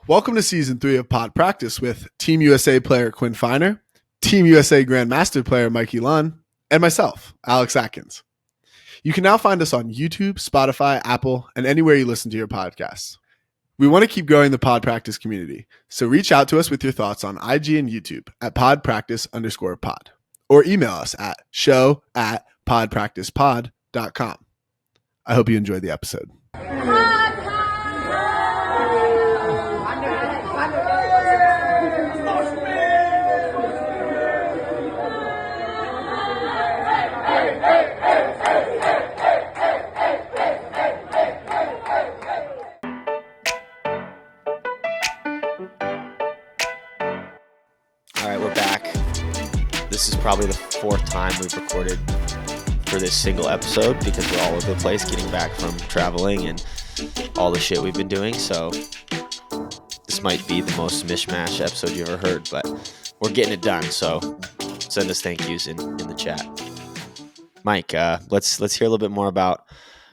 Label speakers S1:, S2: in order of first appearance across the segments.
S1: Welcome to Season 3 of Pod Practice with Team USA player Quinn, Team USA Grandmaster player Mikey Lunn, and myself, Alex Atkins. You can now find us on YouTube, Spotify, Apple, and anywhere you listen to your podcasts. We want to keep growing the Pod Practice community, so reach out to us with your thoughts on IG and YouTube at podpractice_pod, or email us at show@podpracticepod.com. I hope you enjoyed the episode.
S2: All right, we're back. This is probably the fourth time we've recorded for this single episode because we're all over the place getting back from traveling and all the shit we've been doing. So this might be the most mishmash episode you ever heard, but we're getting it done. So send us thank yous in the chat. Mike, let's hear a little bit more about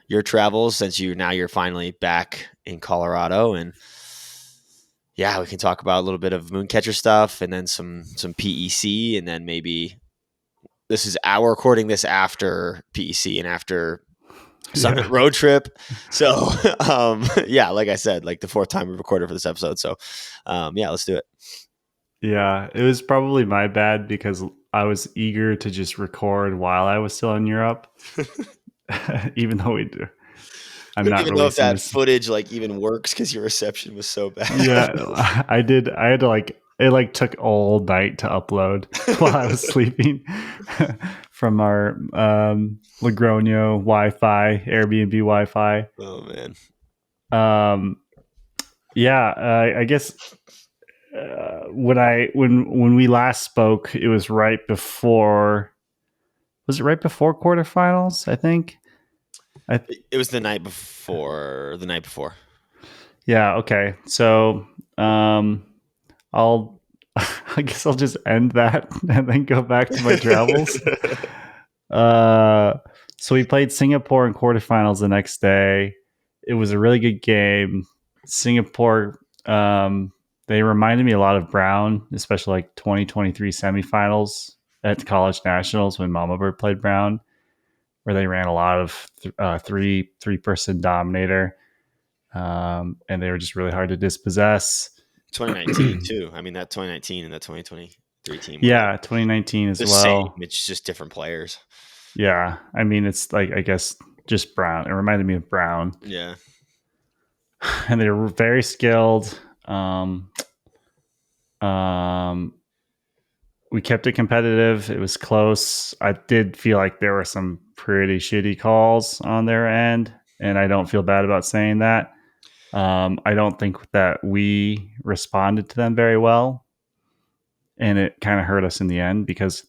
S2: your travels since you're finally back in Colorado, and yeah, we can talk about a little bit of Mooncatcher stuff and then some PEC, and then maybe we're recording this after PEC and after Summit Roadtrip. So like I said, like the fourth time we recorded for this episode. So let's do it.
S3: Yeah, it was probably my bad because I was eager to just record while I was still in Europe, even though we do.
S2: I don't even know if that footage even works because your reception was so bad.
S3: Yeah, I did. I had to it took all night to upload while I was sleeping from our Logroño Wi-Fi, Airbnb Wi-Fi.
S2: Oh man.
S3: I guess when we last spoke, it was right before. Was it right before quarterfinals? I think.
S2: It was the night before.
S3: Yeah. Okay. So, I guess I'll just end that and then go back to my travels. So we played Singapore in quarterfinals the next day. It was a really good game. Singapore, they reminded me a lot of Brown, especially 2023 semifinals at college nationals when Mama Bird played Brown, where they ran a lot of three-person dominator, and they were just really hard to dispossess.
S2: 2019 too. I mean, that 2019 and that 2023 team.
S3: Yeah, 2019 as well.
S2: Same. It's just different players.
S3: Yeah, I mean, it's I guess just Brown. It reminded me of Brown.
S2: Yeah,
S3: and they were very skilled. We kept it competitive. It was close. I did feel like there were some pretty shitty calls on their end, and I don't feel bad about saying that. I don't think that we responded to them very well, and it kind of hurt us in the end because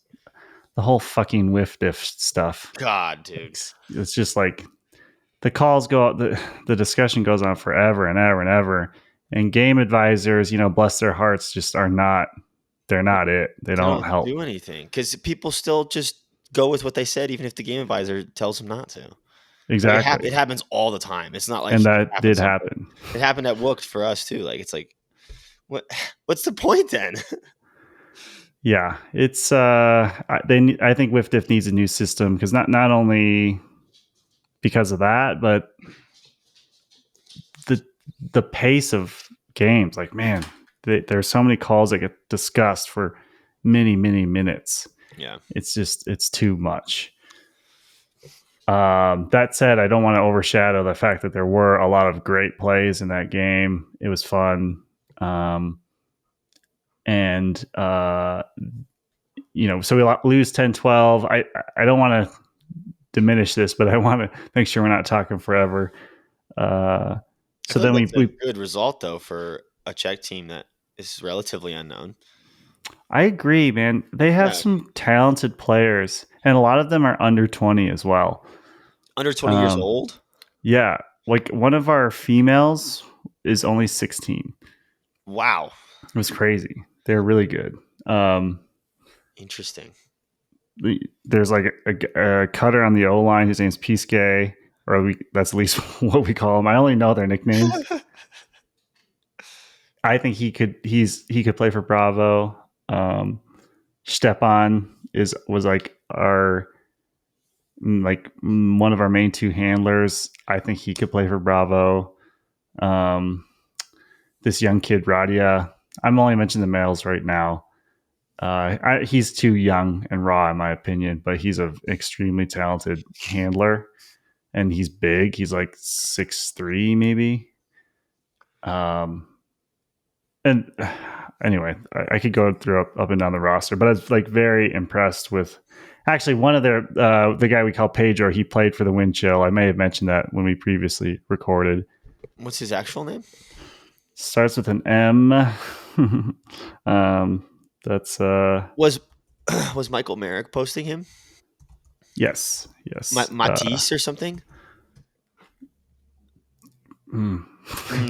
S3: the whole fucking whiff diff stuff.
S2: God, dude,
S3: it's just the calls go. The discussion goes on forever and ever and ever, and game advisors, bless their hearts, just are not. They're not it. They don't help
S2: do anything because people still just go with what they said, even if the game advisor tells them not to.
S3: Exactly.
S2: It happens all the time. It's not like
S3: and that did happen.
S2: It happened at Wooked for us too. What's the point then?
S3: Yeah, it's I think Whiff Diff needs a new system because not only because of that, but the pace of games. Man, there's so many calls that get discussed for many minutes.
S2: Yeah,
S3: it's too much. That said, I don't want to overshadow the fact that there were a lot of great plays in that game. It was fun. So we lose 10-12. I don't want to diminish this, but I want to make sure we're not talking forever. So then we
S2: good result though for a Czech team that is relatively unknown.
S3: I agree, man. They have some talented players, and a lot of them are under 20 as well.
S2: Under 20 years old?
S3: Yeah. One of our females is only 16.
S2: Wow.
S3: It was crazy. They're really good.
S2: Interesting.
S3: There's a cutter on the O-line. His name's PEC, that's at least what we call him. I only know their nicknames. I think he could play for Bravo. Stepan was like one of our main two handlers. I think he could play for Bravo. This young kid Radia, I'm only mentioning the males right now. He's too young and raw in my opinion, but he's an extremely talented handler, and he's big. He's like 6'3" maybe. And anyway, I could go through up and down the roster, but I was like very impressed with actually one of their the guy we call Pedro. He played for the Wind Chill. I may have mentioned that when we previously recorded.
S2: What's his actual name?
S3: Starts with an M. That's
S2: was Michael Merrick posting him?
S3: Yes.
S2: Matisse or something?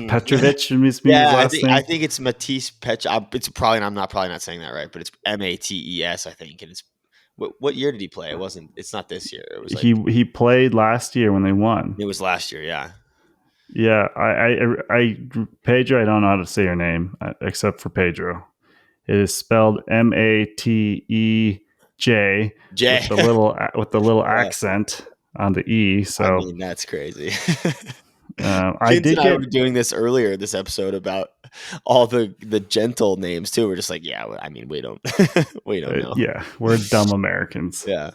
S3: Petrovich is his last name.
S2: I think it's Matisse It's probably I'm probably not saying that right, but it's Mates, I think. And it's what year did he play? It's not this year. It was
S3: he played last year when they won.
S2: It was last year, yeah.
S3: Yeah, I Pedro. I don't know how to say your name except for Pedro. It is spelled Matej with the little accent on the E. So
S2: I mean, that's crazy.
S3: I did.
S2: I were doing this earlier this episode about all the gentle names too. We're just like, yeah. I mean, we don't know.
S3: Yeah, we're dumb Americans.
S2: Yeah,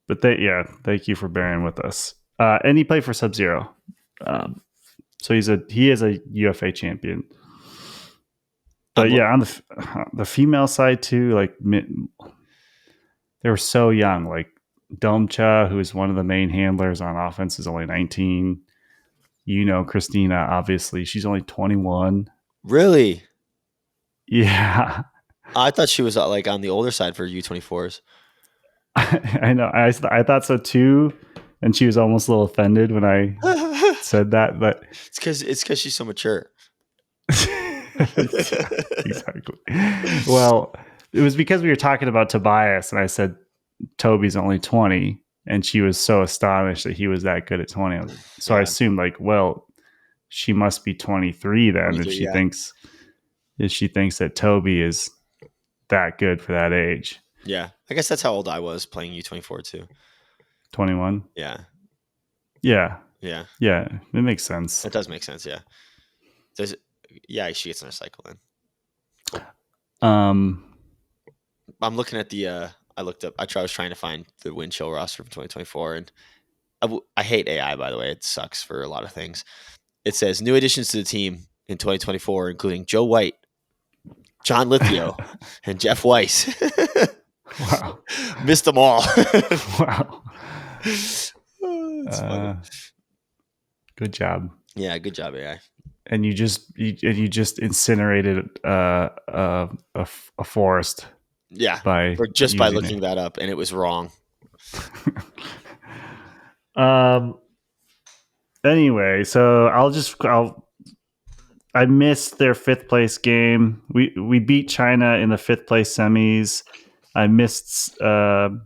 S3: but thank you for bearing with us. And he played for Sub-Zero. So he is a UFA champion. But on the female side too, like they were so young. Like Domcha, who is one of the main handlers on offense, is only 19. Christina, obviously, she's only 21.
S2: Really?
S3: Yeah.
S2: I thought she was like on the older side for U24s.
S3: I know. I thought so too, and she was almost a little offended when I said that. But
S2: it's because she's so mature.
S3: Exactly. Well, it was because we were talking about Tobias, and I said Toby's only 20, and she was so astonished that he was that good at 20. So I assumed, like, well, she must be 23 then if she thinks that Toby is that good for that age.
S2: Yeah, I guess that's how old I was playing U24 too.
S3: 21.
S2: Yeah.
S3: It makes sense.
S2: It does make sense. Yeah. She gets in a cycle then. I'm looking at the. I looked up. I was trying to find the Wind Chill roster from 2024, and I hate AI. By the way, it sucks for a lot of things. It says new additions to the team in 2024, including Joe White, John Lithio, and Jeff Weiss.
S3: Wow,
S2: missed them all.
S3: Wow,
S2: funny.
S3: Good job.
S2: Yeah, good job, AI.
S3: And you just incinerated a forest.
S2: Yeah, by looking that up, and it was wrong.
S3: Anyway, so I missed their 5th place game. We beat China in the 5th place semis. I missed the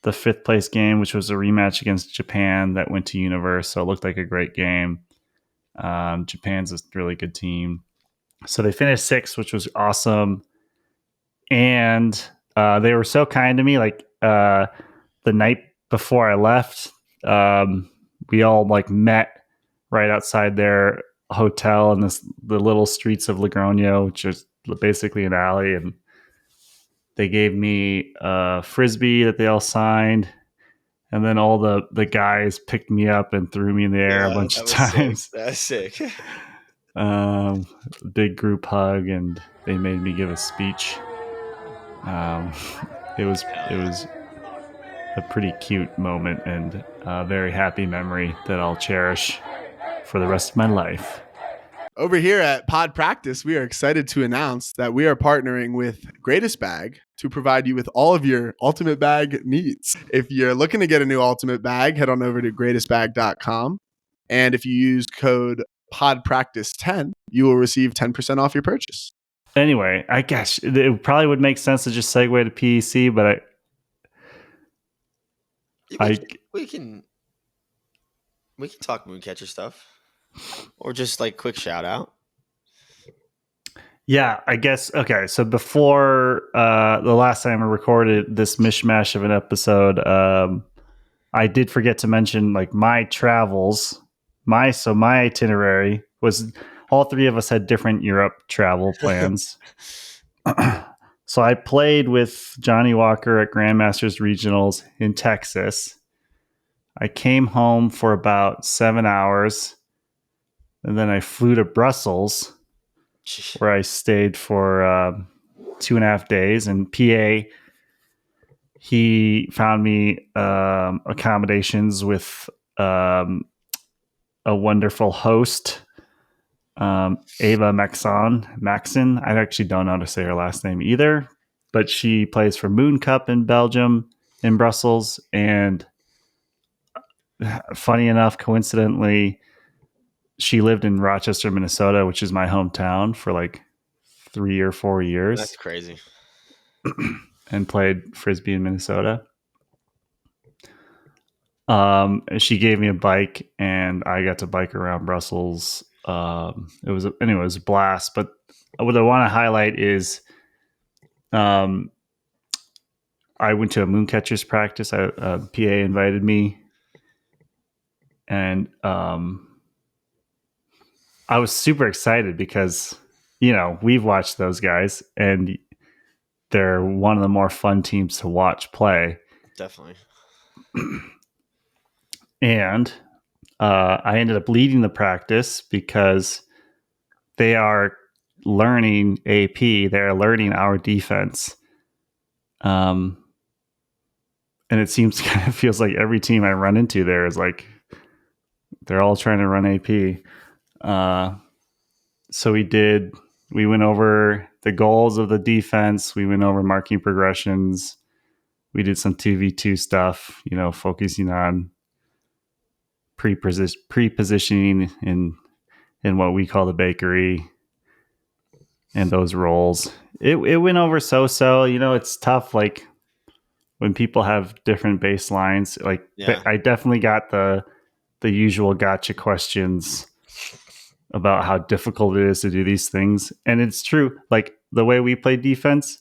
S3: 5th place game, which was a rematch against Japan that went to Universe. So it looked like a great game. Japan's a really good team. So they finished 6th, which was awesome. And they were so kind to me. Like the night before I left, we all like met right outside their hotel in the little streets of Logroño, which is basically an alley. And they gave me a Frisbee that they all signed. And then all the guys picked me up and threw me in the air a bunch of times.
S2: That's sick.
S3: Big group hug, and they made me give a speech. It was a pretty cute moment and a very happy memory that I'll cherish for the rest of my life.
S1: Over here at Pod Practice, we are excited to announce that we are partnering with Greatest Bag to provide you with all of your ultimate bag needs. If you're looking to get a new ultimate bag, head on over to greatestbag.com. And if you use code PODPRACTICE10, you will receive 10% off your purchase.
S3: Anyway, I guess it probably would make sense to just segue to PEC, but
S2: we can talk Mooncatcher stuff, or just like quick shout out.
S3: Yeah, I guess. Okay, so before the last time I recorded this mishmash of an episode, I did forget to mention like my travels. My itinerary was all three of us had different Europe travel plans. So I played with Johnny Walker at Grandmasters Regionals in Texas. I came home for about 7 hours, and then I flew to Brussels, where I stayed for 2.5 days. And PA, he found me accommodations with a wonderful host, Ava Maxon. I actually don't know how to say her last name either, but she plays for Moon Cup in Belgium, in Brussels. And funny enough, coincidentally, she lived in Rochester, Minnesota, which is my hometown, for like 3 or 4 years.
S2: That's crazy.
S3: And played Frisbee in Minnesota. She gave me a bike, and I got to bike around Brussels. It was a blast. But what I want to highlight is, I went to a Mooncatchers practice. PA invited me, and I was super excited because we've watched those guys, and they're one of the more fun teams to watch play.
S2: Definitely.
S3: And I ended up leading the practice because they are learning AP. They're learning our defense. And it seems kind of feels like every team I run into there is like, they're all trying to run AP. So we went over the goals of the defense. We went over marking progressions. We did some 2v2 stuff, focusing on pre-positioning in what we call the bakery and those roles. It went over so. It's tough, like when people have different baselines. Like,
S2: Yeah.
S3: I definitely got the usual gotcha questions about how difficult it is to do these things. And it's true. Like the way we play defense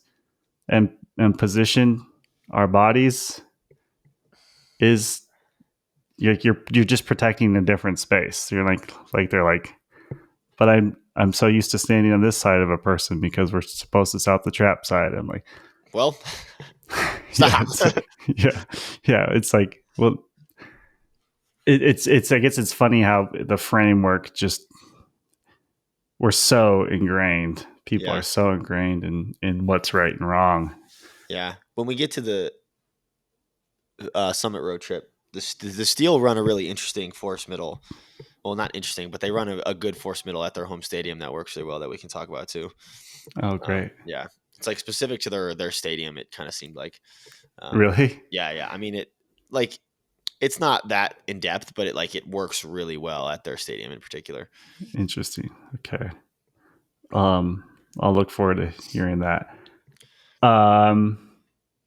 S3: and position our bodies is you're just protecting a different space. You're like they're like, but I'm so used to standing on this side of a person because we're supposed to stop the trap side. I'm like,
S2: well, stop.
S3: Yeah. It's like, well, it's I guess it's funny how the framework just, we're so ingrained. People are so ingrained in what's right and wrong.
S2: Yeah. When we get to the Summit road trip, the Steel run a really interesting force middle. Well, not interesting, but they run a good force middle at their home stadium that works really well that we can talk about too.
S3: Oh, great.
S2: Yeah. It's like specific to their stadium. It kind of seemed like.
S3: Really?
S2: Yeah. I mean, it's not that in depth, but it works really well at their stadium in particular.
S3: Interesting. Okay. I'll look forward to hearing that. And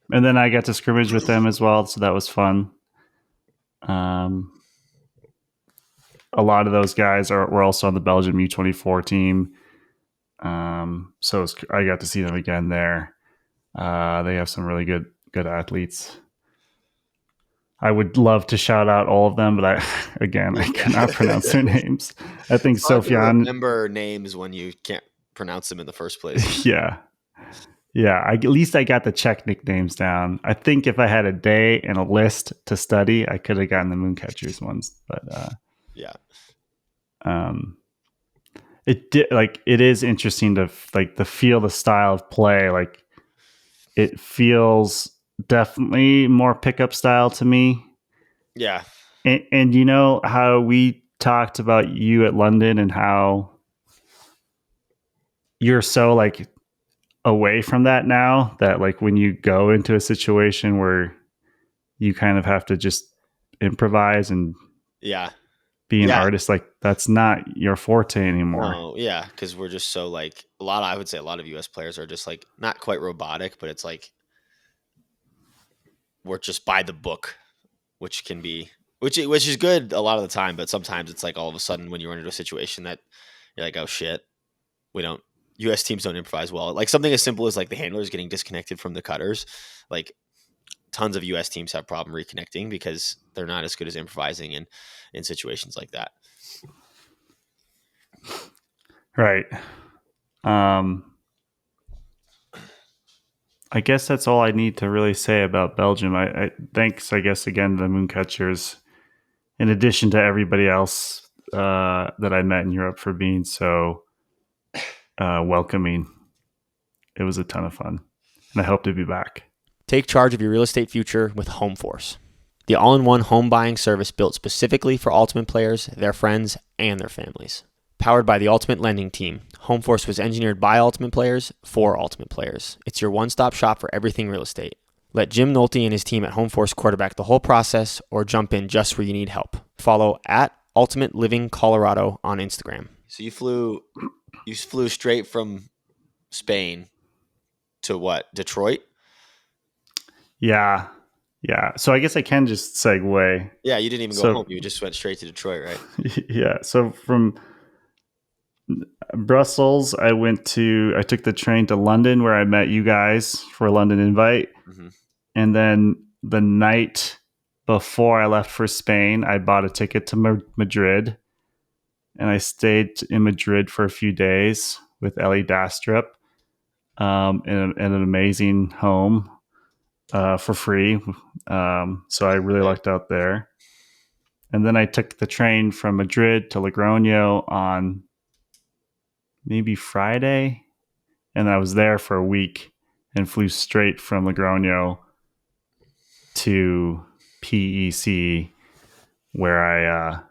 S3: then I got to scrimmage with them as well, so that was fun. A lot of those guys were also on the Belgium U24 team. So I got to see them again there. They have some really good athletes. I would love to shout out all of them, but I cannot pronounce their names. I think Sofian.
S2: Remember names when you can't pronounce them in the first place.
S3: Yeah. At least I got the Czech nicknames down. I think if I had a day and a list to study, I could have gotten the Mooncatchers ones. But
S2: yeah.
S3: It is interesting to feel the style of play. Like it feels definitely more pickup style to me.
S2: Yeah.
S3: And you know how we talked about you at London and how you're so like away from that now that like when you go into a situation where you kind of have to just improvise and be an artist, like that's not your forte anymore.
S2: No, yeah, because we're just so like I would say a lot of US players are just like not quite robotic, but it's like we're just by the book, which can be which is good a lot of the time, but sometimes it's like all of a sudden when you run into a situation that you're like, oh shit, we don't US teams don't improvise well. Like something as simple as like the handlers getting disconnected from the cutters. Like tons of US teams have problem reconnecting because they're not as good as improvising in situations like that.
S3: Right. I guess that's all I need to really say about Belgium. I thanks, I guess, again, to the Mooncatchers, in addition to everybody else that I met in Europe, for being so welcoming. It was a ton of fun, and I hope to be back.
S2: Take charge of your real estate future with HomeForce, the all-in-one home buying service built specifically for Ultimate players, their friends, and their families. Powered by the Ultimate Lending Team, HomeForce was engineered by Ultimate players for Ultimate players. It's your one-stop shop for everything real estate. Let Jim Nolte and his team at HomeForce quarterback the whole process, or jump in just where you need help. Follow at Ultimate Living Colorado on Instagram. So you flew straight from Spain to what? Detroit?
S3: Yeah. So I guess I can just segue.
S2: Yeah, you didn't even go home. You just went straight to Detroit, right?
S3: Yeah. So from Brussels, I took the train to London, where I met you guys for a London invite. Mm-hmm. And then the night before I left for Spain, I bought a ticket to Madrid, and I stayed in Madrid for a few days with Ellie Dastrup in an amazing home for free. So I really lucked out there. And then I took the train from Madrid to Logroño on maybe Friday, and I was there for a week and flew straight from Logroño to PEC, where I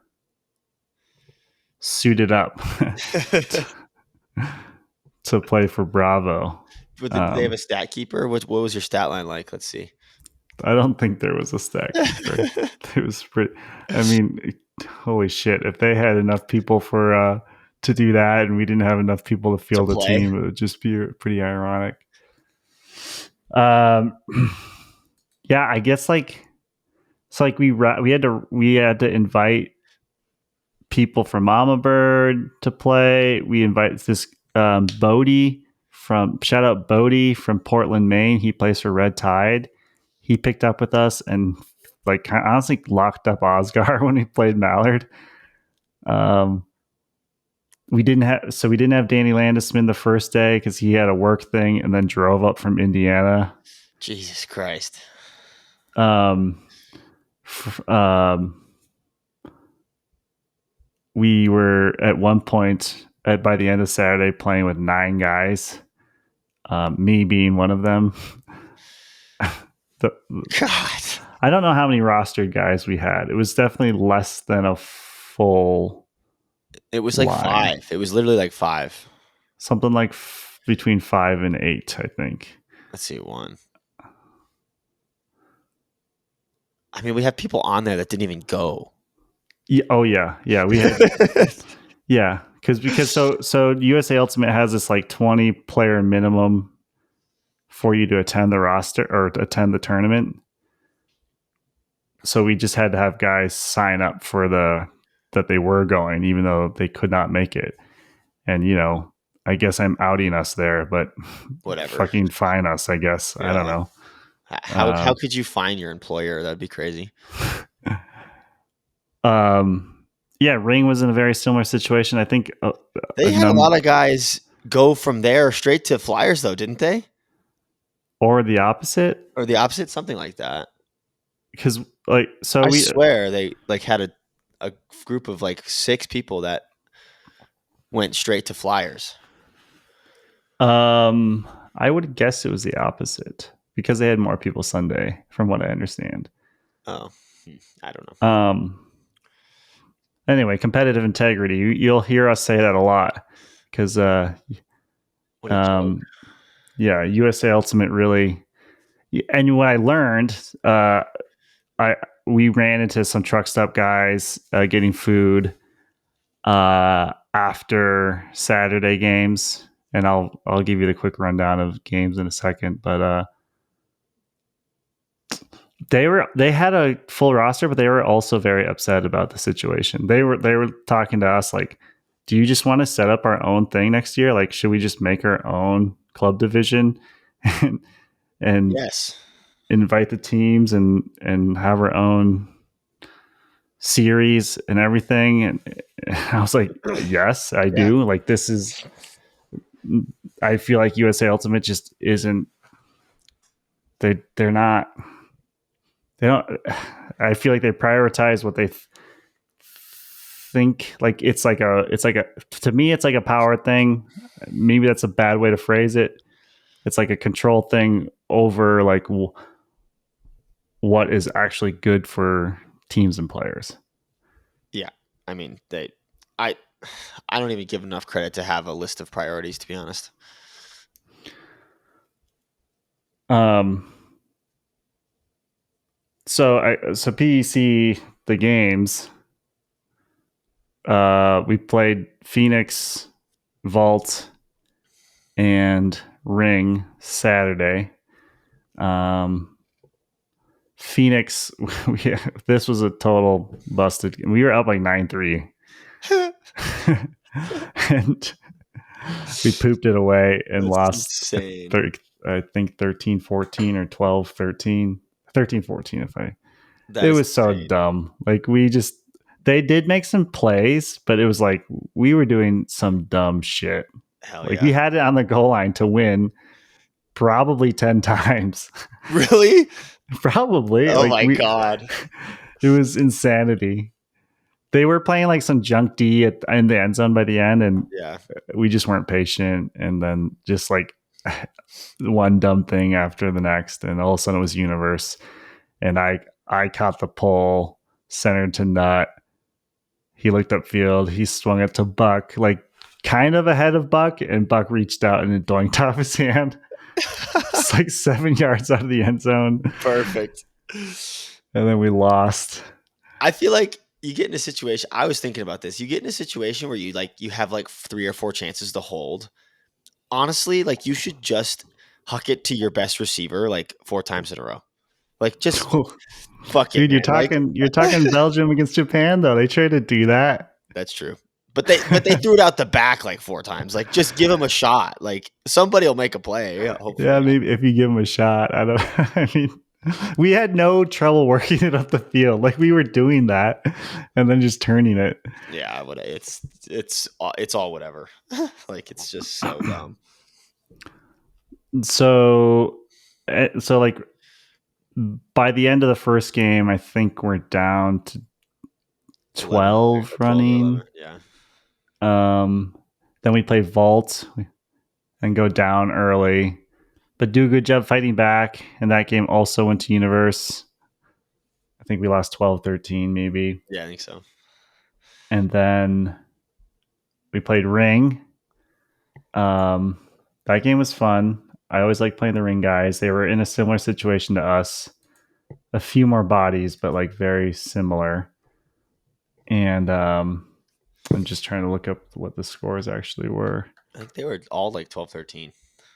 S3: suited up to play for Bravo.
S2: But did they have a stat keeper? What was your stat line like? Let's see.
S3: I don't think there was a stat keeper. It was pretty. I mean, holy shit! If they had enough people to do that, and we didn't have enough people to field a team, it would just be pretty ironic. Yeah, I guess like we had to invite people from Mama Bird to play. We invite this Bodie shout out Bodie from Portland, Maine. He plays for Red Tide. He picked up with us and like honestly locked up Oscar when we played Mallard. We didn't have Danny Landisman the first day because he had a work thing and then drove up from Indiana.
S2: Jesus Christ.
S3: We were at one point by the end of Saturday playing with 9 guys, me being one of them.
S2: God,
S3: I don't know how many rostered guys we had. It was definitely less than a full.
S2: It was like line. 5. It was literally like 5.
S3: Something like between 5 and 8, I think.
S2: Let's see, 1. I mean, we have people on there that didn't even go.
S3: Yeah, oh yeah, we had. Yeah, because so USA Ultimate has this like 20 player minimum for you to attend the roster or attend the tournament. So we just had to have guys sign up for that they were going, even though they could not make it. And I guess I'm outing us there, but
S2: whatever.
S3: Fucking fine us, I guess. Yeah. I don't know.
S2: How could you fine your employer? That'd be crazy.
S3: Yeah, Ring was in a very similar situation. I think
S2: they had a lot of guys go from there straight to Flyers, though, didn't they?
S3: Or the opposite,
S2: something like that.
S3: Because
S2: I swear they like had a group of like 6 people that went straight to Flyers.
S3: I would guess it was the opposite because they had more people Sunday, from what I understand.
S2: Oh, I don't know.
S3: Anyway, competitive integrity. You'll hear us say that a lot because, yeah, USA Ultimate really. And what I learned, we ran into some truck stop guys getting food after Saturday games, and I'll give you the quick rundown of games in a second, but they had a full roster, but they were also very upset about the situation. They were talking to us like, do you just want to set up our own thing next year? Like, should we just make our own club division and
S2: Yes.
S3: invite the teams and have our own series and everything? And I was like, yes, I do. Like, this is, I feel like USA Ultimate just isn't, they're not, they don't, I feel like they prioritize what they think. Like, it's like a, to me, it's like a power thing. Maybe that's a bad way to phrase it. It's like a control thing over like what is actually good for teams and players.
S2: Yeah. I mean, I don't even give enough credit to have a list of priorities, to be honest.
S1: So PEC, the games, we played Phoenix, Vault, and Ring Saturday. Phoenix, this was a total busted. We were up like 9-3. And we pooped it away and lost, I think 13-14 or 12-13. 13-14 if I... It was so dumb. Like, they did make some plays, but it was like we were doing some dumb shit.
S2: Hell
S1: like
S2: yeah.
S1: we had it on the goal line to win probably 10 times.
S2: Really?
S1: Probably.
S2: Oh my God.
S1: It was insanity. They were playing like some junk D in the end zone by the end, and we just weren't patient. And then just like one dumb thing after the next, and all of a sudden it was Universe. And I caught the pull, centered to Nut. He looked upfield. He swung it to Buck, like kind of ahead of Buck, and Buck reached out and it doinked off his hand. It's like 7 yards out of the end zone.
S2: Perfect.
S1: And then we lost.
S2: I feel like you get in a situation. I was thinking about this. You get in a situation where you have like 3 or 4 chances to hold. Honestly, like you should just huck it to your best receiver like 4 times in a row. Like just fuck it.
S1: Dude, you're talking Belgium against Japan though. They tried to do that.
S2: That's true. But they threw it out the back like 4 times. Like just give them a shot. Like somebody will make a play. Hopefully.
S1: Yeah, maybe if you give them a shot. I mean, we had no trouble working it up the field. Like we were doing that and then just turning it.
S2: Yeah, but it's all whatever. Like it's just so dumb.
S1: So like by the end of the first game, I think we're down to 12 running.
S2: 12, 11,
S1: Then we play Vault and go down early, but do a good job fighting back. And that game also went to Universe. I think we lost 12-13 maybe.
S2: Yeah, I think so.
S1: And then we played Ring. That game was fun. I always like playing the Ring guys. They were in a similar situation to us. A few more bodies, but like very similar. And I'm just trying to look up what the scores actually were.
S2: I think they were all like 12-13.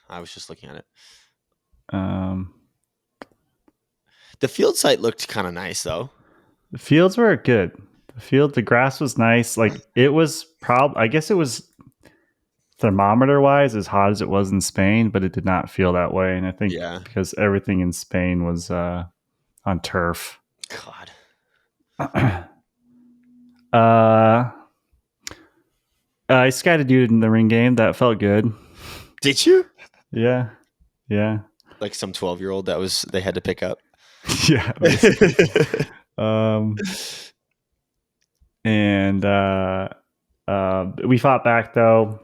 S2: I was just looking at it. The field site looked kind of nice though.
S1: The fields were good. The grass was nice. Like it was I guess it was thermometer wise as hot as it was in Spain, but it did not feel that way. And I think because everything in Spain was on turf.
S2: God.
S1: I skied a dude in the Ring game. That felt good.
S2: Did you?
S1: Yeah.
S2: Like some 12-year-old they had to pick up.
S1: Yeah. And we fought back though,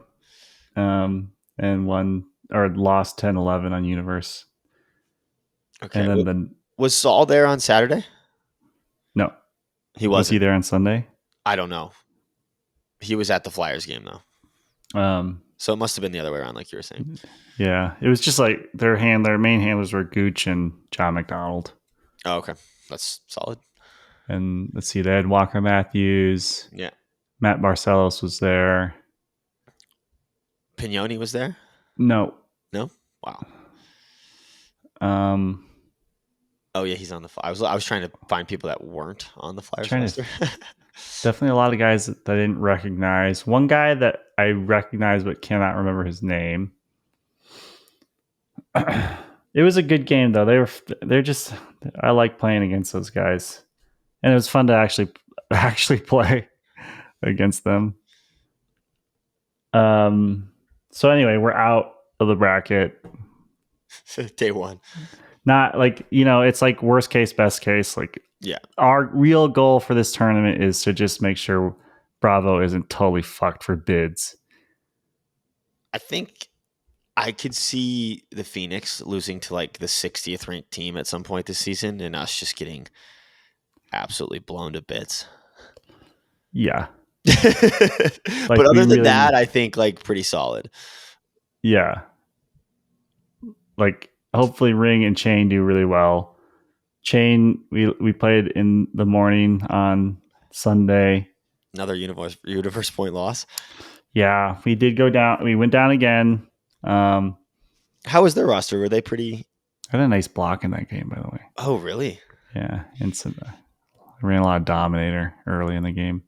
S1: and won or lost 10-11 on Universe.
S2: Okay.
S1: And then
S2: was Saul there on Saturday?
S1: No,
S2: he wasn't.
S1: Was he there on Sunday?
S2: I don't know. He was at the Flyers game though. So it must have been the other way around, like you were saying.
S1: Yeah, it was just like their main handlers were Gooch and John McDonald.
S2: Oh, okay, that's solid.
S1: And let's see, they had Walker Matthews.
S2: Yeah,
S1: Matt Barcelos was there.
S2: Pignoni was there.
S1: No.
S2: Wow.
S1: Oh
S2: yeah, he's on the. I was trying to find people that weren't on the Flyers.
S3: Definitely a lot of guys that I didn't recognize. One guy that I recognize but cannot remember his name. It was a good game though. They're just I like playing against those guys, and it was fun to actually play against them. So anyway, we're out of the bracket.
S2: Day one.
S3: Not like, it's like worst case, best case. Like,
S2: Yeah.
S3: Our real goal for this tournament is to just make sure Bravo isn't totally fucked for bids.
S2: I think I could see the Phoenix losing to like the 60th ranked team at some point this season and us just getting absolutely blown to bits.
S3: Yeah.
S2: But other than that, I think like pretty solid.
S3: Yeah. Like hopefully Ring and Chain do really well. Chain, we played in the morning on Sunday.
S2: Another universe point loss.
S3: Yeah, we did go down. We went down again.
S2: How was their roster? Were they pretty?
S3: I had a nice block in that game, by the way.
S2: Oh, really?
S3: Yeah, and so I ran a lot of Dominator early in the game.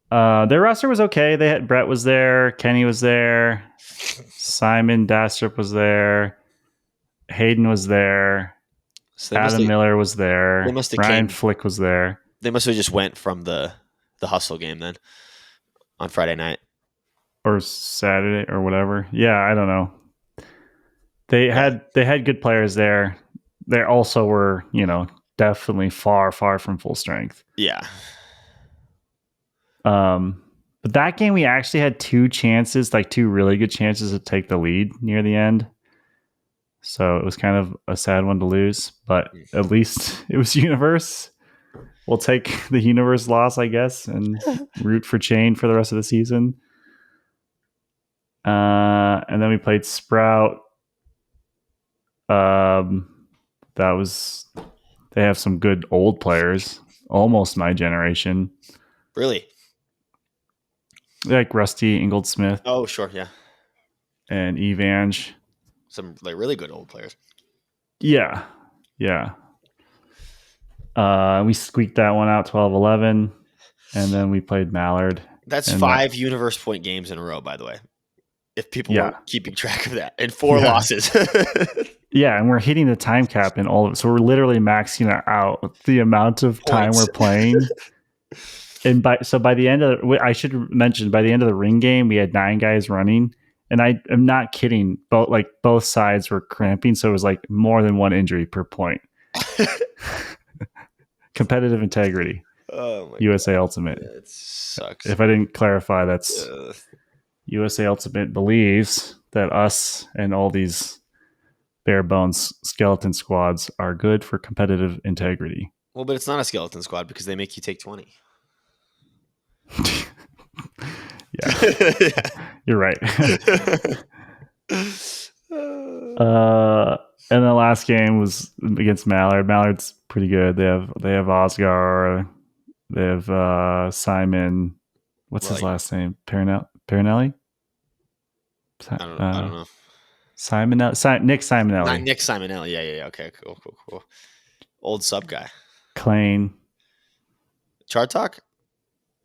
S3: Their roster was okay. They had Brett was there, Kenny was there, Simon Dastrup was there, Hayden was there, so Adam Miller was there, Ryan Flick was there.
S2: They must have just went from the hustle game then on Friday night
S3: or Saturday or whatever. Yeah, I don't know. They had good players there. They also were, definitely far from full strength.
S2: Yeah.
S3: But that game we actually had two really good chances to take the lead near the end. So it was kind of a sad one to lose, but at least it was Universe. We'll take the Universe loss, I guess, and root for Chain for the rest of the season. And then we played Sprout. They have some good old players, almost my generation.
S2: Really?
S3: Like Rusty Ingoldsmith.
S2: Oh, sure, yeah.
S3: And Evange.
S2: Some like really good old players.
S3: Yeah. We squeaked that one out 12-11, and then we played Mallard.
S2: That's 5 universe point games in a row, by the way. If people were keeping track of that, and 4 losses.
S3: Yeah, and we're hitting the time cap in all of it. So we're literally maxing out the amount of time we're playing. And by the end of I should mention, by the end of the Ring game, we had 9 guys running. And I am not kidding. Both sides were cramping, so it was like more than 1 injury per point. Competitive integrity.
S2: Oh my
S3: USA
S2: God.
S3: Ultimate.
S2: It sucks.
S3: If I didn't clarify, that's USA Ultimate believes that us and all these bare bones skeleton squads are good for competitive integrity.
S2: Well, but it's not a skeleton squad because they make you take 20.
S3: Yeah. You're right. And the last game was against Mallard. Mallard's pretty good. They have Oscar. They have Simon. What's his last name? Perinelli?
S2: I don't know.
S3: Nick Simonelli.
S2: Not Nick Simonelli. Yeah. Okay, cool. Old sub guy.
S3: Klain.
S2: Chartok?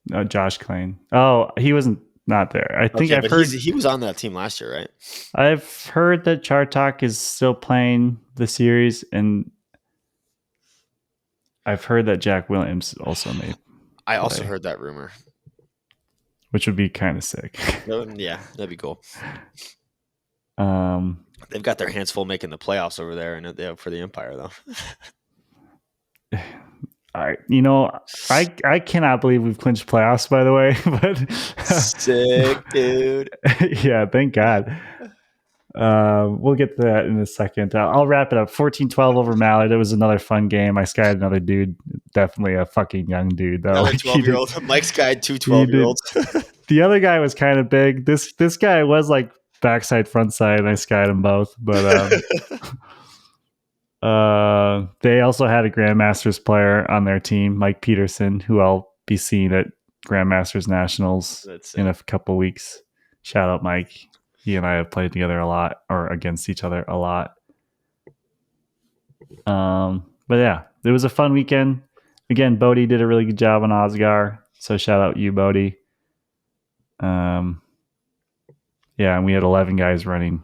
S3: No, Josh Klain. Oh, he wasn't not there. I think I've heard
S2: he was on that team last year, right?
S3: I've heard that Chartok is still playing the series, and I've heard that Jack Williams also made.
S2: I also heard that rumor,
S3: which would be kind of sick.
S2: Yeah, that'd be cool. They've got their hands full making the playoffs over there, and for the Empire though.
S3: I cannot believe we've clinched playoffs, by the way. But
S2: sick, dude.
S3: Yeah, thank God. We'll get to that in a second. I'll wrap it up. 14-12 over Mallard. It was another fun game. I skied another dude, definitely a fucking young dude though.
S2: Another 12-year-old. Mike skied 2 12-year-olds.
S3: The other guy was kind of big. This guy was like backside, frontside, and I skied them both. But they also had a Grandmasters player on their team, Mike Peterson, who I'll be seeing at Grandmasters Nationals in a couple weeks. Shout out Mike. He and I have played together a lot, or against each other a lot. But yeah, it was a fun weekend. again, Bodie did a really good job on Osgar. So shout out you, Bodie. Yeah, and we had 11 guys running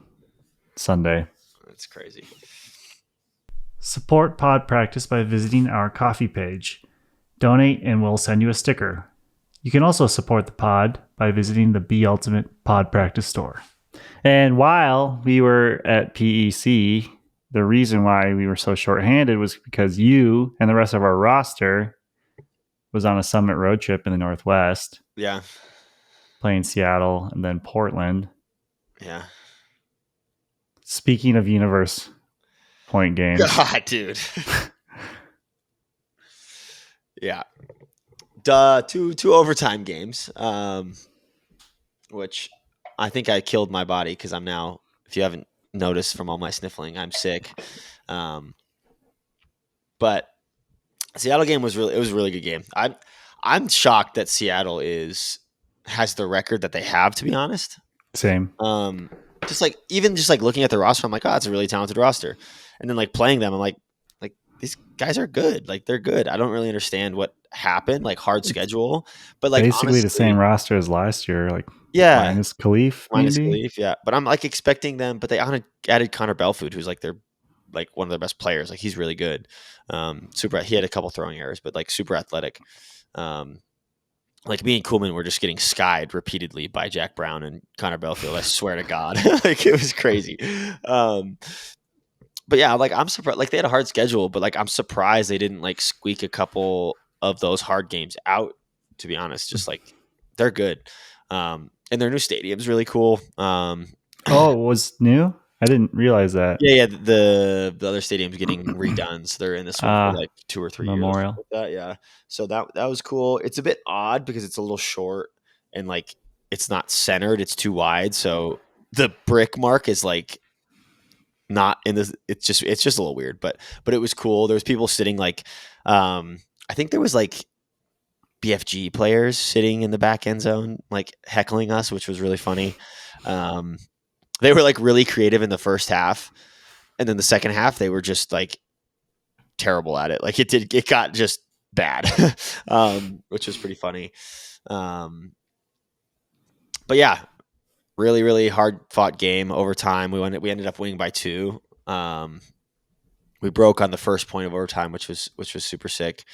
S3: Sunday.
S2: That's crazy.
S3: Support Pod Practice by visiting our coffee page. Donate and we'll send you a sticker. You can also support the pod by visiting the Be Ultimate Pod Practice store. And while we were at PEC, the reason why we were so shorthanded was because you and the rest of our roster was on a summit road trip in the Northwest.
S2: Yeah.
S3: Playing Seattle and then Portland.
S2: Yeah.
S3: Speaking of universe point games.
S2: God, dude. Yeah. Two overtime games, which I think I killed my body because I'm now, if you haven't noticed from all my sniffling, I'm sick. But Seattle game was a really good game. I'm shocked that Seattle has the record that they have, to be honest.
S3: Same.
S2: Just looking at the roster, I'm like, oh, it's a really talented roster. And then like playing them, I'm like these guys are good. Like they're good. I don't really understand what happened, like hard schedule, but like
S3: basically
S2: honestly,
S3: the same roster as last year. Like
S2: minus
S3: Khalif,
S2: yeah. But I'm like expecting them, but they added Connor Belfood, who's like one of their best players. Like he's really good. He had a couple throwing errors, but like super athletic. Like me and Kuhlman were just getting skied repeatedly by Jack Brown and Connor Belfield. I swear to God, like it was crazy. But yeah, like I'm surprised. Like they had a hard schedule, but like I'm surprised they didn't like squeak a couple of those hard games out. To be honest, just like they're good, and their new stadium's really cool.
S3: Oh, it was new? I didn't realize that.
S2: Yeah. The other stadium's getting redone, so they're in this one for like 2 or 3
S3: Memorial.
S2: years. Like that, yeah. So that was cool. It's a bit odd because it's a little short and like it's not centered. It's too wide, so the brick mark is like not in this. It's just a little weird, but it was cool. There was people sitting like, I think there was like BFG players sitting in the back end zone, like heckling us, which was really funny. They were like really creative in the first half, and then the second half they were just like terrible at it. Like it got just bad, which was pretty funny. But yeah, really, really hard fought game. Overtime, we ended up winning by 2. We broke on the first point of overtime, which was super sick.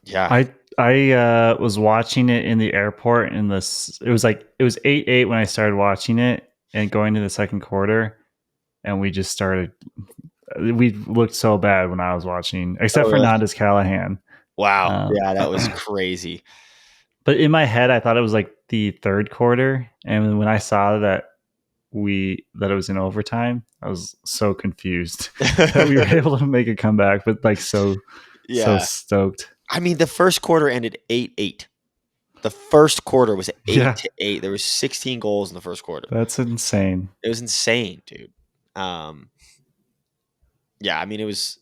S2: Yeah,
S3: I was watching it in the airport, and it was 8-8 when I started watching it, and going to the second quarter, and we just started. We looked so bad when I was watching, except for Nandez Callahan.
S2: Wow, yeah, that was crazy.
S3: But in my head, I thought it was like the third quarter, and when I saw that it was in overtime, I was so confused that we were able to make a comeback, but like so stoked.
S2: I mean, the first quarter ended 8-8. The first quarter was 8-8. There was 16 goals in the first quarter.
S3: That's insane.
S2: It was insane, dude. Yeah, I mean, it was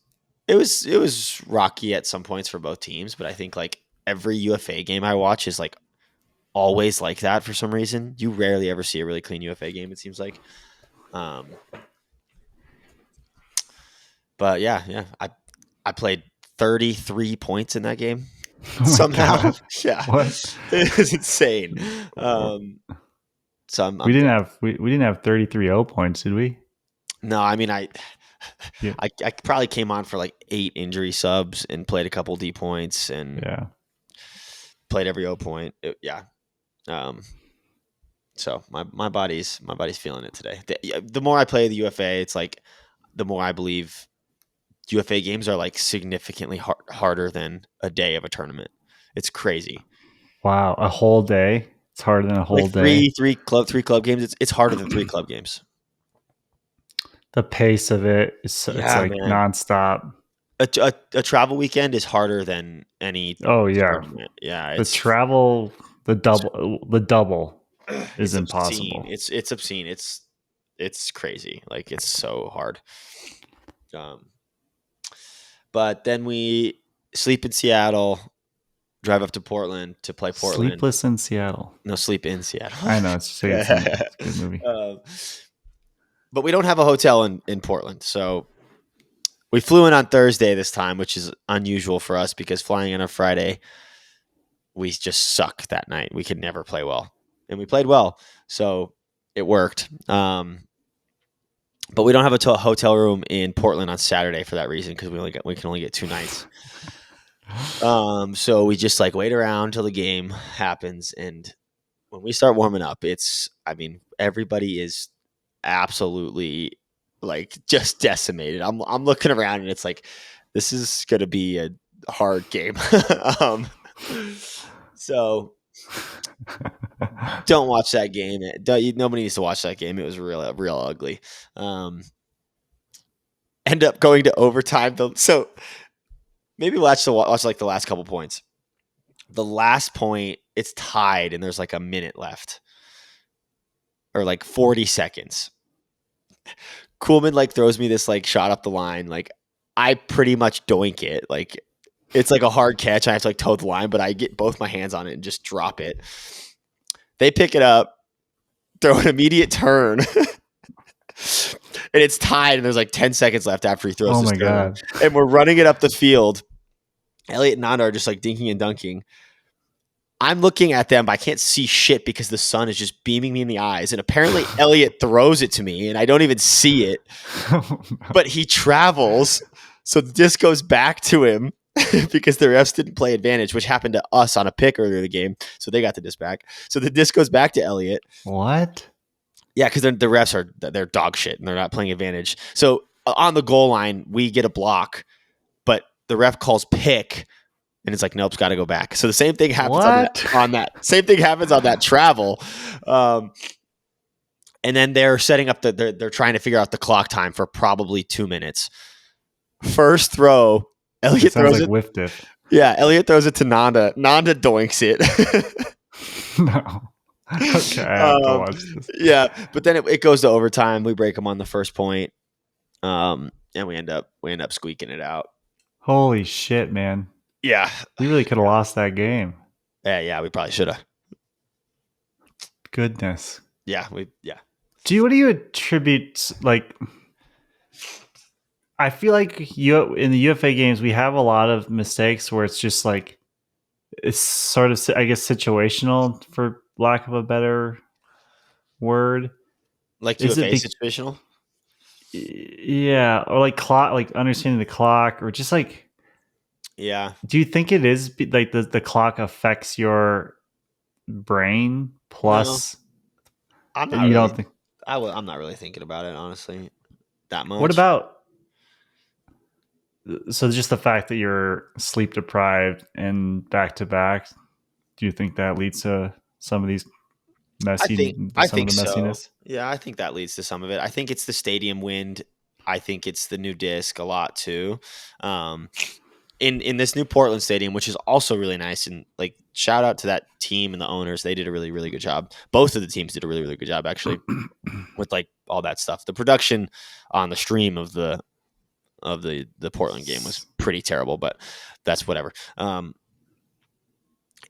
S2: rocky at some points for both teams, but I think like every UFA game I watch is like always like that for some reason. You rarely ever see a really clean UFA game, it seems like. But yeah, I played 33 points in that game somehow. Yeah,
S3: what?
S2: It was insane. So
S3: we didn't have 33-0 points, did we?
S2: No, I mean I probably came on for like 8 injury subs and played a couple D points and played every O point. So my body's feeling it today. The more I play the UFA, it's like the more I believe UFA games are like significantly harder than a day of a tournament. It's crazy.
S3: Wow, a whole day? It's harder than a whole day.
S2: Three club games. It's harder than 3 club games. The
S3: pace of it is it's like nonstop.
S2: A travel weekend is harder than any.
S3: Oh yeah,
S2: tournament. Yeah.
S3: The double is impossible.
S2: Obscene. It's obscene. It's crazy. Like it's so hard. But then we sleep in Seattle, drive up to Portland to play Portland.
S3: Sleepless in Seattle.
S2: No, Sleep in Seattle.
S3: I know it's a good movie.
S2: But we don't have a hotel in Portland, so we flew in on Thursday this time, which is unusual for us because flying in on Friday, we just suck that night. We could never play well, and we played well, so it worked. But we don't have a hotel room in Portland on Saturday for that reason because we can only get 2 nights. So we just like wait around till the game happens, and when we start warming up, everybody is absolutely like just decimated. I'm looking around and it's like this is gonna be a hard game. So don't watch that game. Nobody needs to watch that game. It was real ugly. End up going to overtime. So maybe watch like the last couple points. The last point, it's tied, and there's like a minute left, or like 40 seconds. Kuhlman like throws me this like shot up the line. Like I pretty much doink it. Like it's like a hard catch. I have to like toe the line, but I get both my hands on it and just drop it. They pick it up, throw an immediate turn, and it's tied. And there's like 10 seconds left after he throws.
S3: Oh
S2: this
S3: my
S2: turn.
S3: God!
S2: And we're running it up the field. Elliot and Nanda are just like dinking and dunking. I'm looking at them, but I can't see shit because the sun is just beaming me in the eyes. And apparently Elliot throws it to me and I don't even see it, but he travels. So the disc goes back to him because the refs didn't play advantage, which happened to us on a pick earlier in the game. So they got the disc back. So the disc goes back to Elliot.
S3: What?
S2: Yeah, because the refs they're dog shit and they're not playing advantage. So on the goal line, we get a block, but the ref calls pick. And it's like, nope, it's got to go back. So the same thing happens on that. Same thing happens on that travel. And then they're setting up they're trying to figure out the clock time for probably 2 minutes. First throw, Elliot throws it.
S3: Whiffed it.
S2: Yeah, Elliot throws it to Nanda. Nanda doinks it.
S3: No. Okay, I have to watch this.
S2: Yeah, but then it goes to overtime. We break them on the first point, and we end up squeaking it out.
S3: Holy shit, man!
S2: Yeah,
S3: we really could have lost that game.
S2: Yeah, we probably should have.
S3: Goodness.
S2: Yeah.
S3: What do you attribute? Like, I feel like in the UFA games we have a lot of mistakes where it's just like it's sort of, I guess, situational, for lack of a better word.
S2: Like UFA situational.
S3: Yeah, or like clock, like understanding the clock, or just like.
S2: Yeah.
S3: Do you think it is like the clock affects your brain plus?
S2: No, I'm not. Don't think I'm not really thinking about it honestly that much.
S3: What about just the fact that you're sleep deprived and back to back? Do you think that leads to some of these
S2: I think so. Yeah, I think that leads to some of it. I think it's the stadium wind. I think it's the new disc a lot too. In this new Portland stadium, which is also really nice, and like shout out to that team and the owners. They did a really, really good job. Both of the teams did a really, really good job actually with like all that stuff. The production on the stream of the Portland game was pretty terrible, but that's whatever. In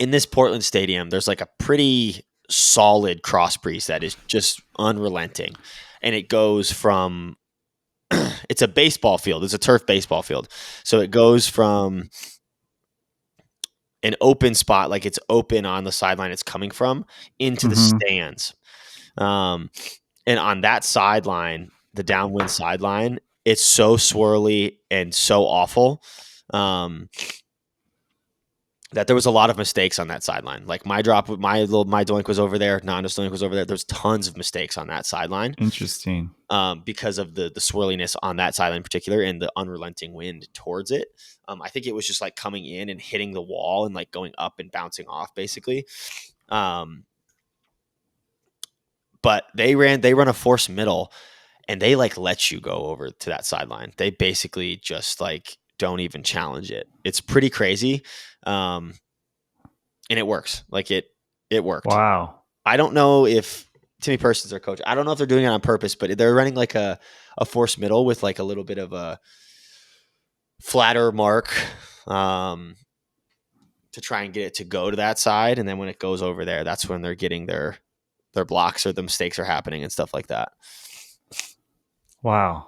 S2: this Portland stadium, there's like a pretty solid cross breeze that is just unrelenting, and it goes from it's a baseball field. It's a turf baseball field. So it goes from an open spot, like it's open on the sideline it's coming from, into the stands. And on that sideline, the downwind sideline, it's so swirly and so awful that there was a lot of mistakes on that sideline. Like my doink was over there. Nanda's doink was over there. There's tons of mistakes on that sideline.
S3: Interesting.
S2: Because of the swirliness on that sideline in particular and the unrelenting wind towards it. I think it was just like coming in and hitting the wall and like going up and bouncing off basically. But they run a forced middle and they like let you go over to that sideline. They basically just like don't even challenge it. It's pretty crazy. And it works. Like it worked.
S3: Wow.
S2: I don't know if Timmy Person's their coach. I don't know if they're doing it on purpose, but they're running like a forced middle with like a little bit of a flatter mark to try and get it to go to that side. And then when it goes over there, that's when they're getting their blocks or the mistakes are happening and stuff like that.
S3: Wow.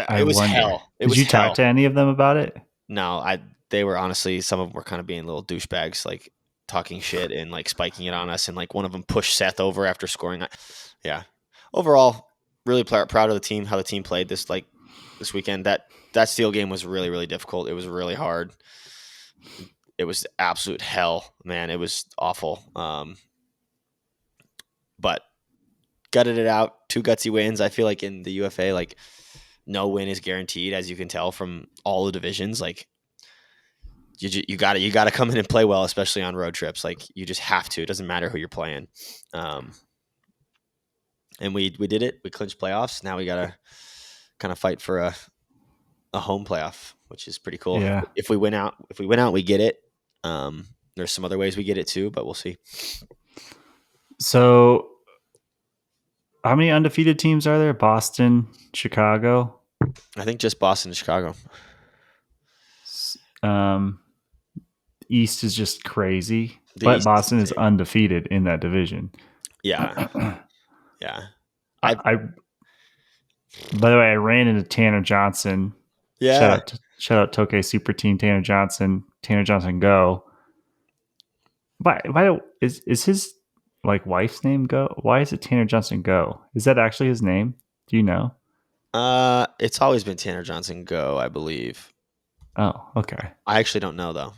S3: I
S2: It was
S3: wonder.
S2: hell. It
S3: Did
S2: was
S3: you
S2: hell.
S3: talk to any of them about it?
S2: No, they were honestly, some of them were kind of being little douchebags, like talking shit and like spiking it on us, and like one of them pushed Seth over after scoring. Yeah. Overall, really proud of the team, how the team played this weekend. That Steel game was really, really difficult. It was really hard. It was absolute hell, man. It was awful. But gutted it out. 2 gutsy wins. I feel like in the UFA, like no win is guaranteed, as you can tell from all the divisions. Like you got to come in and play well, especially on road trips. Like you just have to. It doesn't matter who you're playing. And we did it. We clinched playoffs. Now we got to kind of fight for a home playoff, which is pretty cool.
S3: Yeah.
S2: If we win out, we get it. There's some other ways we get it too, but we'll see.
S3: So how many undefeated teams are there? Boston, Chicago?
S2: I think just Boston and Chicago.
S3: East is just crazy.
S2: The
S3: But
S2: East
S3: Boston is
S2: insane.
S3: undefeated in that division.
S2: Yeah. Yeah.
S3: I by the way, I ran into Tanner Johnson.
S2: Yeah.
S3: Shout out Tokay Super Team Tanner Johnson. Tanner Johnson Go. Why is his like wife's name Go? Why is it Tanner Johnson Go? Is that actually his name? Do you know?
S2: It's always been Tanner Johnson Go, I believe.
S3: Oh, okay.
S2: I actually don't know though.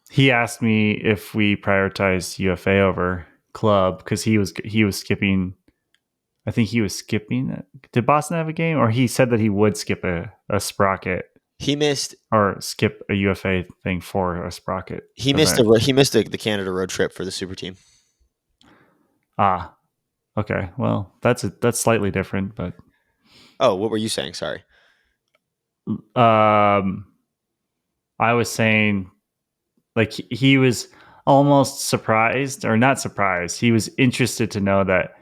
S3: He asked me if we prioritized UFA over club because he was skipping. I think he was skipping it. Did Boston have a game, or he said that he would skip a sprocket?
S2: He missed
S3: or skip a UFA thing for a sprocket.
S2: He missed the Canada road trip for the super team.
S3: Ah, okay. Well, that's slightly different, but
S2: oh, what were you saying? Sorry.
S3: I was saying, like he was almost surprised, or not surprised. He was interested to know that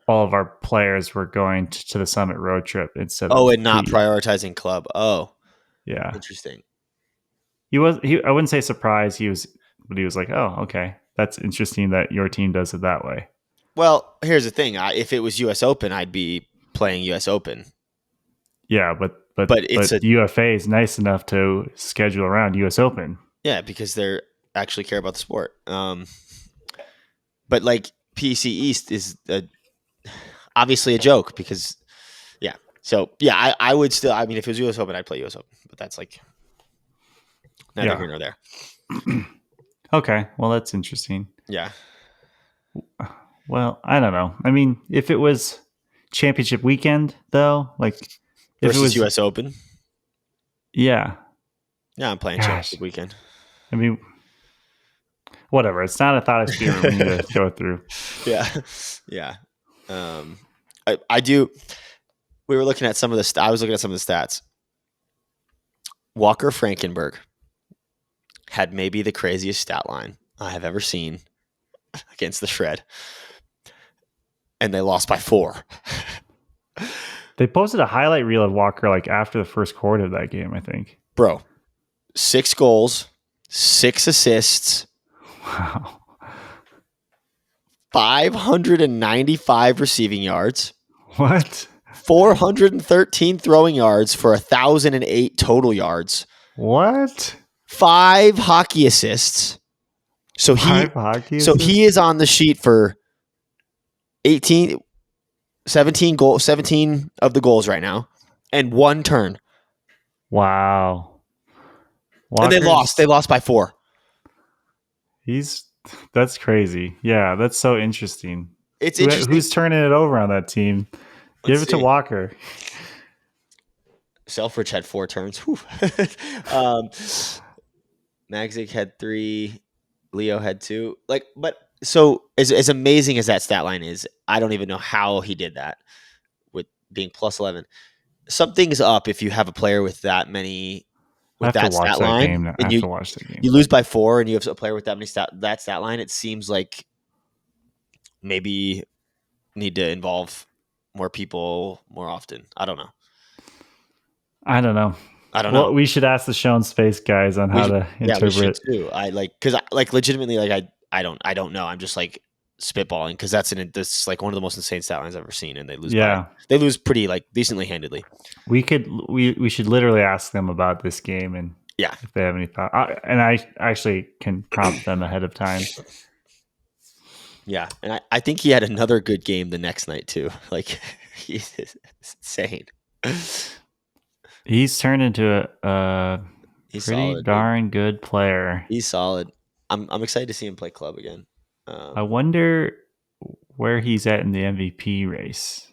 S3: all of our players were going to the Summit road trip instead.
S2: And not prioritizing club. Oh,
S3: yeah,
S2: interesting.
S3: I wouldn't say surprised. But he was like, oh, okay, that's interesting that your team does it that way.
S2: Well, here's the thing. If it was U.S. Open, I'd be playing U.S. Open.
S3: Yeah, but UFA is nice enough to schedule around U.S. Open.
S2: Yeah, because they actually care about the sport. But like PEC East is obviously a joke because, yeah. So yeah, I would still. I mean, if it was U.S. Open, I'd play U.S. Open. But that's like neither here nor there.
S3: Okay, well that's interesting.
S2: Yeah.
S3: Well, I don't know. I mean, if it was championship weekend, though, like if
S2: versus
S3: it was
S2: U.S. Open,
S3: yeah,
S2: I'm playing championship weekend.
S3: I mean, whatever. It's not a thought experiment we need to go through.
S2: Yeah. I do. We were looking at some of the. I was looking at some of the stats. Walker Frakenberg had maybe the craziest stat line I have ever seen against the Shred, and they lost by 4.
S3: They posted a highlight reel of Walker like after the first quarter of that game, I think.
S2: Bro, 6 goals, 6 assists.
S3: Wow.
S2: 595 receiving yards.
S3: What?
S2: 413 throwing yards for 1,008 total yards.
S3: What?
S2: 5 hockey assists. So he is on the sheet for 17 of the goals right now, and 1 turn.
S3: Wow.
S2: And they lost. They lost by 4.
S3: That's crazy. Yeah, that's so interesting.
S2: It's interesting.
S3: Who's turning it over on that team? Give it to Walker.
S2: Selfridge had 4 turns. Magzik had 3. Leo had 2. But so as amazing as that stat line is, I don't even know how he did that with being plus 11. Something's up if you have a player with that many. With that stat line,
S3: I have to watch that game.
S2: You lose by 4, and you have a player with that stat line. It seems like maybe need to involve more people more often. I don't know.
S3: Well, we should ask the Shown Space guys on how to interpret.
S2: Yeah, we should too. Because legitimately, I don't know. I'm just like spitballing because that's like one of the most insane stat lines I've ever seen, and they lose.
S3: Yeah.
S2: They lose pretty like decently handedly.
S3: We should literally ask them about this game and
S2: Yeah.
S3: if they have any thought. And I actually can prompt them ahead of time.
S2: Yeah, and I think he had another good game the next night too. Like he's insane.
S3: He's turned into a
S2: He's
S3: pretty
S2: solid,
S3: darn good player.
S2: He's solid. I'm excited to see him play club again.
S3: I wonder where he's at in the MVP race.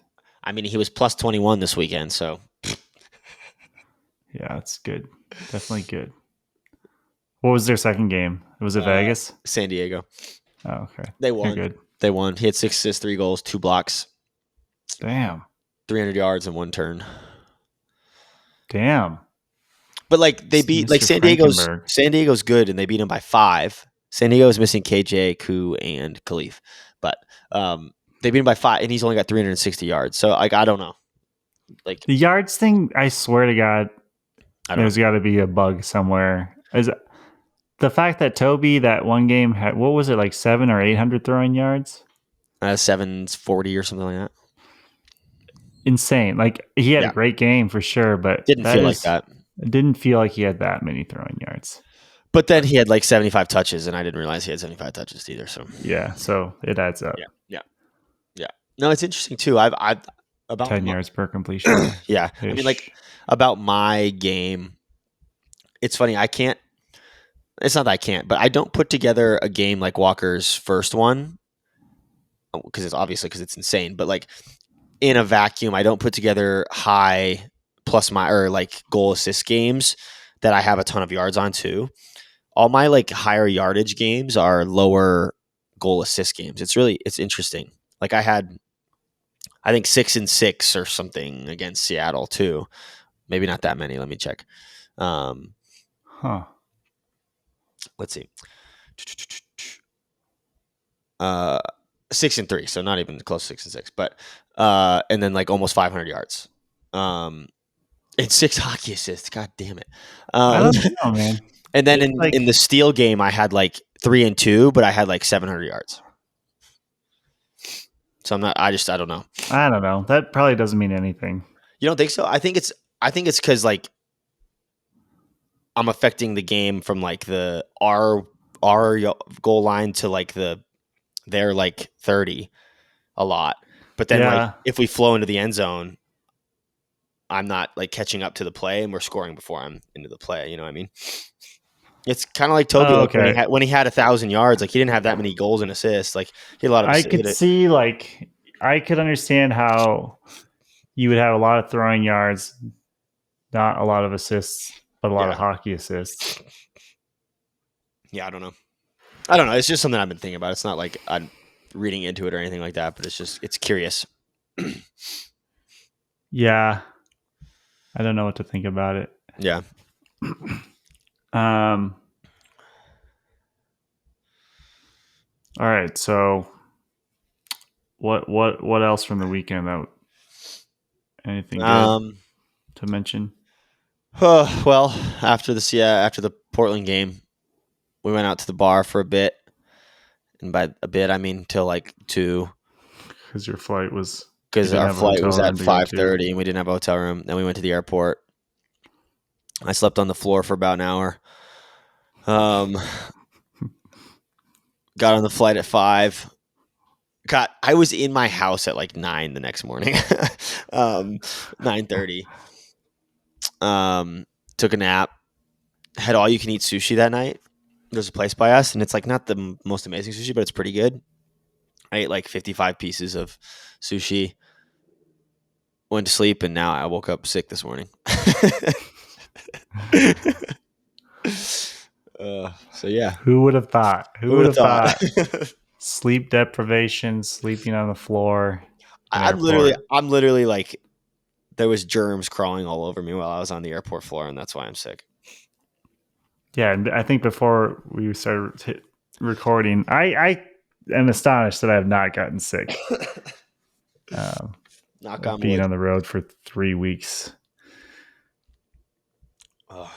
S2: I mean, he was plus 21 this weekend, so
S3: yeah, that's good. Definitely good. What was their second game? Was it Vegas?
S2: San Diego.
S3: Oh, okay.
S2: They won.
S3: They're good.
S2: They won. He had 6 assists, 3 goals, 2 blocks.
S3: Damn.
S2: 300 yards and 1 turn.
S3: Damn.
S2: But like they beat like San Diego's good and they beat him by 5. San Diego is missing KJ, Koo, and Khalif. But they beat him by 5 and he's only got 360 yards. So like I don't know. Like
S3: the yards thing, I swear to God, there's got to be a bug somewhere. Is the fact that Toby that one game had, what was it, like 700 or 800 throwing yards?
S2: 740 or something like that.
S3: Insane. Like he had a great game for sure, but
S2: didn't feel like that.
S3: It didn't feel like he had that many throwing yards.
S2: But then he had like 75 touches, and I didn't realize he had 75 touches either. So
S3: yeah, so it adds up.
S2: Yeah. No, it's interesting too. I've about
S3: 10 yards per completion.
S2: Yeah, I mean, like about my game. It's funny. I can't. It's not that I can't, but I don't put together a game like Walker's first one because it's insane. But like in a vacuum, I don't put together high plus or like goal assist games that I have a ton of yards on too. All my like higher yardage games are lower goal assist games. It's interesting. Like I had, I think 6 and 6 or something against Seattle too. Maybe not that many. Let me check. Let's see. 6 and 3, so not even close to 6 and 6, but and then like almost 500 yards. And 6 hockey assists. God damn it.
S3: I don't know, man.
S2: And then in the steal game, I had like 3 and 2, but I had like 700 yards. So I don't know.
S3: I don't know. That probably doesn't mean anything. You
S2: don't think so? I think it's because like I'm affecting the game from like the our goal line to like their like 30 a lot. But then like if we flow into the end zone, I'm not like catching up to the play and we're scoring before I'm into the play. You know what I mean? It's kind of like Toby when he had 1,000 yards. Like he didn't have that many goals and assists. Like he had a lot of.
S3: I could understand how you would have a lot of throwing yards, not a lot of assists, but a lot of hockey assists.
S2: Yeah, I don't know. It's just something I've been thinking about. It's not like I'm reading into it or anything like that, but it's curious.
S3: Yeah. I don't know what to think about it.
S2: Yeah.
S3: All right. So what else from the weekend anything good to mention?
S2: Well, after the Portland game, we went out to the bar for a bit. And by a bit, I mean till like 2.
S3: Because our flight was
S2: at 5:30 and we didn't have a hotel room. Then we went to the airport. I slept on the floor for about an hour. Got on the flight at 5. I was in my house at like 9 the next morning. 9:30. Took a nap. Had all you can eat sushi that night. There's a place by us, and it's like not the most amazing sushi, but it's pretty good. I ate like 55 pieces of sushi. Went to sleep, and now I woke up sick this morning. So yeah,
S3: who would have thought? Who would have thought? Sleep deprivation, sleeping on the floor.
S2: I'm literally like, there was germs crawling all over me while I was on the airport floor, and that's why I'm sick.
S3: Yeah, and I think before we started recording, I am astonished that I have not gotten sick.
S2: Knock on
S3: being
S2: wood.
S3: On the road for 3 weeks.
S2: Oh.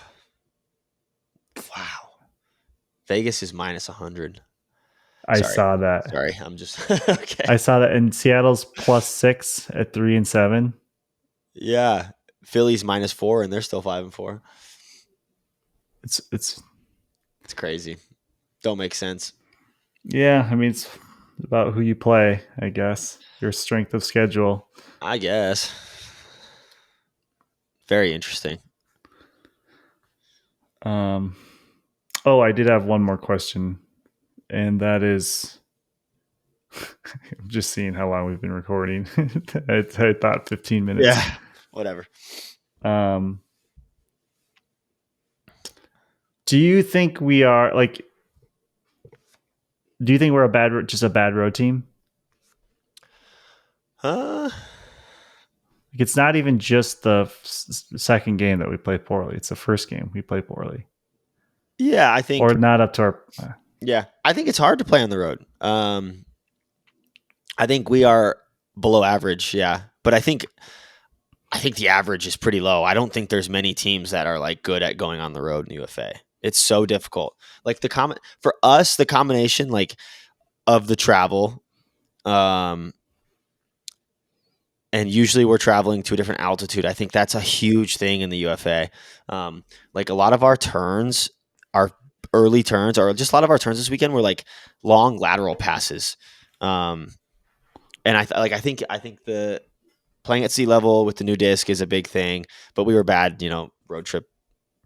S2: Wow. Vegas is minus 100.
S3: I saw that.
S2: Sorry, I'm just okay.
S3: I saw that, and Seattle's +6 at 3-7.
S2: Yeah, Philly's -4, and they're still 5-4.
S3: It's
S2: crazy. Don't make sense.
S3: Yeah, I mean, it's about who you play, I guess. Your strength of schedule.
S2: I guess. Very interesting.
S3: I did have one more question, and that is, I'm just seeing how long we've been recording. I thought 15 minutes.
S2: Yeah, whatever.
S3: Do you think we are do you think we're just a bad road team? It's not even just the second game that we play poorly. It's the first game we play poorly.
S2: Yeah, I think,
S3: or not up to our.
S2: Yeah, I think it's hard to play on the road. I think we are below average. Yeah, but I think the average is pretty low. I don't think there's many teams that are like good at going on the road in UFA. It's so difficult. Like for us, the combination like of the travel, and usually we're traveling to a different altitude. I think that's a huge thing in the UFA. Like a lot of our turns, our early turns, or just a lot of our turns this weekend were like long lateral passes. And I think the playing at sea level with the new disc is a big thing, but we were bad, road trip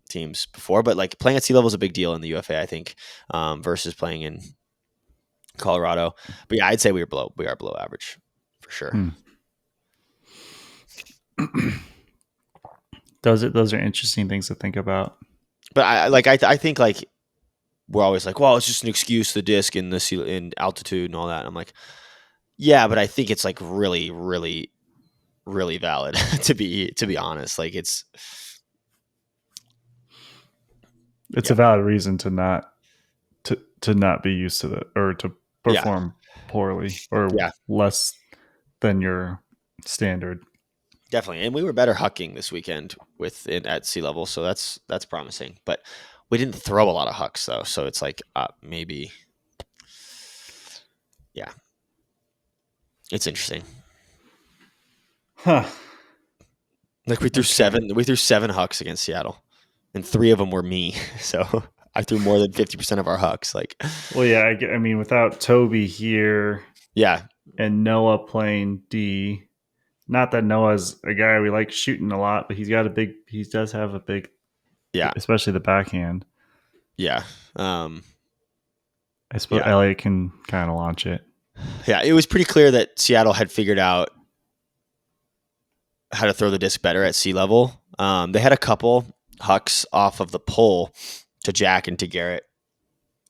S2: teams before, but like playing at sea level is a big deal in the UFA, I think, versus playing in Colorado. But yeah, I'd say we are below average for sure.
S3: Those are interesting things to think about.
S2: But I think like we're always like, well, it's just an excuse, the disc and in altitude and all that. And I'm like, yeah, but I think it's like really, really, really valid to be honest. Like it's
S3: a valid reason to not be used to that, or to perform poorly or less than your standard.
S2: Definitely. And we were better hucking this weekend at sea level, so that's promising. But we didn't throw a lot of hucks though, so it's like maybe, yeah, it's interesting.
S3: Huh?
S2: Like we threw 7 hucks against Seattle, and 3 of them were me. So I threw more than 50% of our hucks. Like,
S3: well, yeah, I mean, without Toby here,
S2: yeah,
S3: and Noah playing D. Not that Noah's a guy we like shooting a lot, but he does have a big, especially the backhand.
S2: Yeah.
S3: I suppose Elliott can kind of launch it.
S2: Yeah, it was pretty clear that Seattle had figured out how to throw the disc better at sea level. They had a couple hucks off of the pole to Jack and to Garrett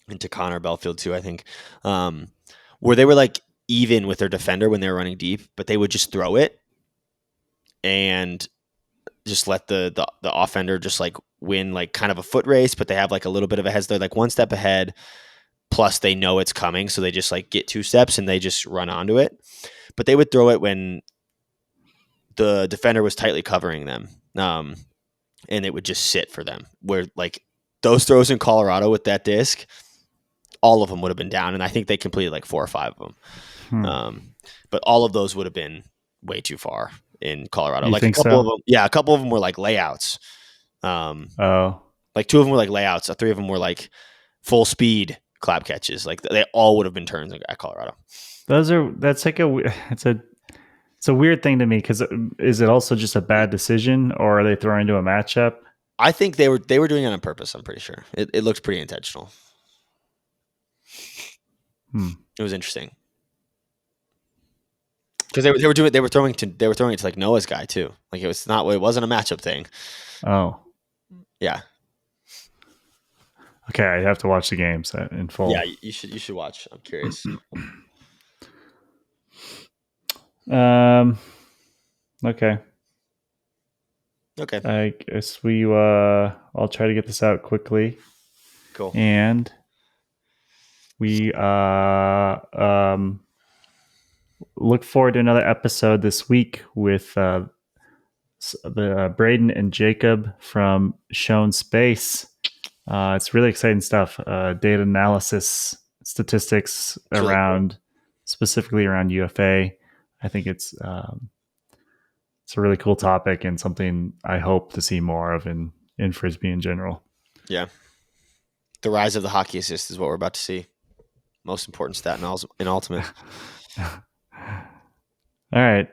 S2: and to Connor Belfield too, I think, where they were like even with their defender when they were running deep, but they would just throw it and just let the offender just like win like kind of a foot race, but they have like a little bit of a head. They're like one step ahead, plus they know it's coming, so they just like get 2 steps and they just run onto it. But they would throw it when the defender was tightly covering them, and it would just sit for them. Where like those throws in Colorado with that disc, all of them would have been down, and I think they completed like 4 or 5 of them. But all of those would have been way too far in Colorado.
S3: You
S2: like
S3: think
S2: a couple
S3: so?
S2: of them, a couple of them were like layouts. Like 2 of them were like layouts. 3 of them were like full speed clap catches. Like they all would have been turns at Colorado.
S3: It's a weird thing to me, because is it also just a bad decision, or are they throwing into a matchup?
S2: I think they were doing it on purpose. I'm pretty sure it looked pretty intentional. It was interesting because they were throwing it to like Noah's guy too. Like it wasn't a matchup thing.
S3: Oh,
S2: yeah.
S3: Okay, I have to watch the games in full.
S2: Yeah, you should watch. I'm curious.
S3: Okay. I guess I'll try to get this out quickly.
S2: Cool.
S3: And we look forward to another episode this week with the Braden and Jacob from Shown Space. It's really exciting stuff. Data analysis statistics
S2: really
S3: around, specifically around UFA. I think it's a really cool topic and something I hope to see more of in Frisbee in general.
S2: Yeah. The rise of the hockey assist is what we're about to see. Most important stat in Ultimate.
S3: All right.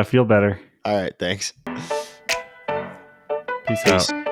S3: Feel better.
S2: All right. Thanks.
S3: Peace out.